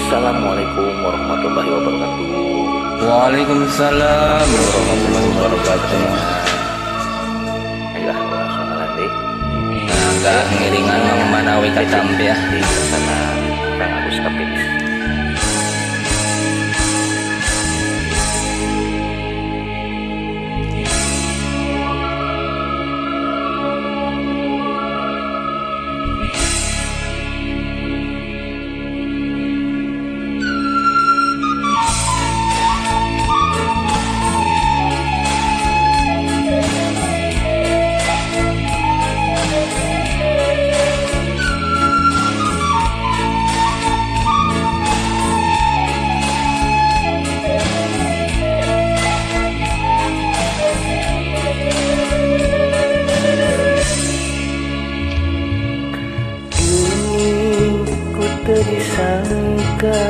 Assalamualaikum warahmatullahi wabarakatuh. Waalaikumsalam warahmatullahi wabarakatuh. Ayolah langsung nanti Agak ngiringan manawi katampi ya di sana Kang Agus Kapis. Disangka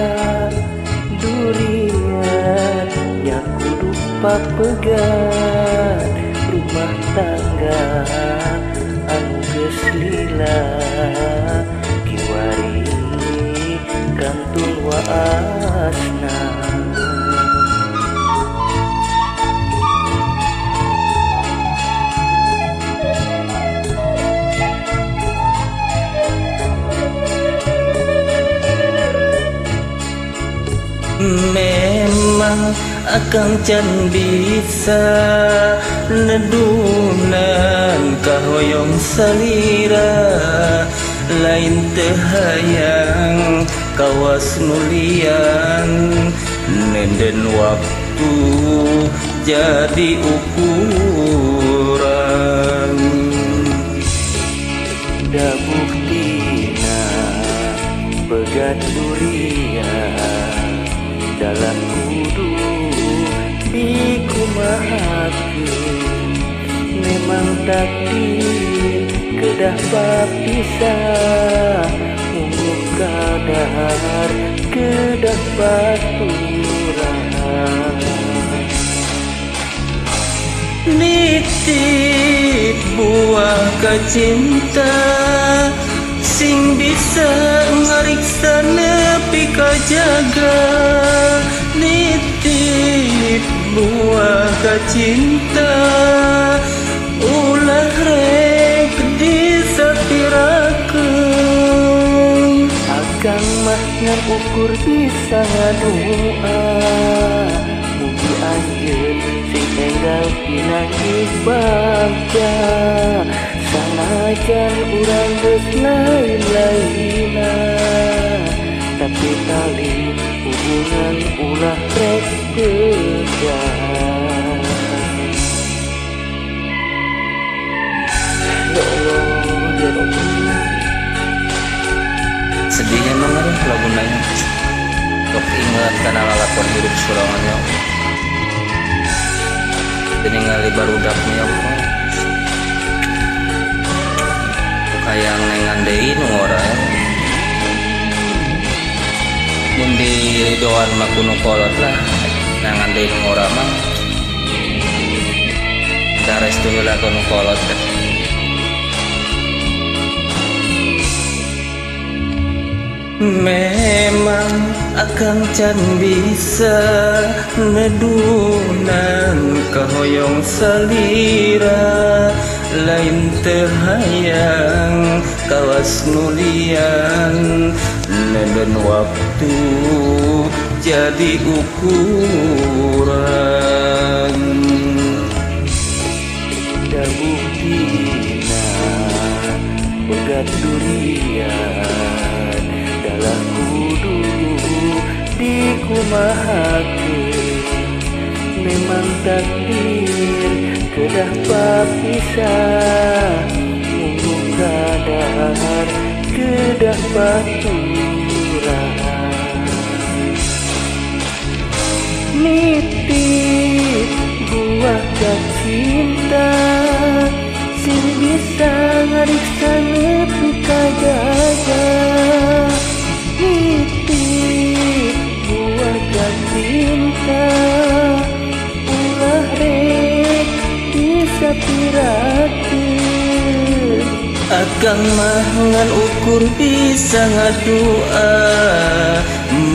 durian yang kudu papegat rumah tangga anu geus lila kiwari kantul waasna. Memang akang can bisa nedunan kahoyong salira, lain teu hayang kawas nulian nenden waktu jadi ukuran. Da buktina pegat durian dalam kudu dikumahakeun, memang takdir kedah bapisah mungguh kadar kedah baturan. Nitip buah kacinta sing bisa ngariksa nepi kajaga. Nitip buah kacinta ulah rek disatirakeun. Akang mah ngan ukur bisa ngadua, mugi anjeun sing enggal pinangih bagja. Sanajan urang geus lain-laina, tapi tali hubungan ulah rek tegas. Ya Allah, ya Allah. Sedih emang lagu nanya untuk ingat karena lalakon hidup surangannya dan ningali barudaknya ya Allah. Kayang nengan deui nu ngora ya. Mun di doan mah kuno kolot lah nengan deui nu ngora mah darestu heula kuno kolot teh. Memang akang can bisa nedunan kahoyong salira, lain teu hayang kawas nulian neden waktu jadi ukuran. Da buktina pegat durian dalam kudu dikumahakeun, memang takdir kedah bapisah mungguh kadar kedah baturan. Nitip buah cinta sing bisa ngariksa nepi kajaga. Nitip buah cinta ulah rek disapirakeun. Akang mah ngan ukur bisa ngadua,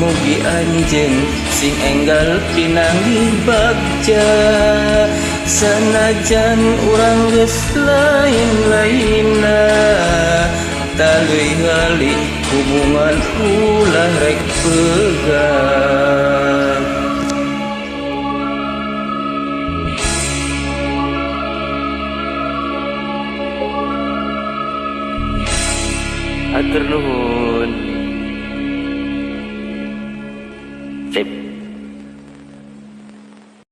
mugi anjeun sing enggal pinanggi bagja sanajan urang geus lain-lainna taleuy hali hubungan ulah rek pegang. Atur nuhun.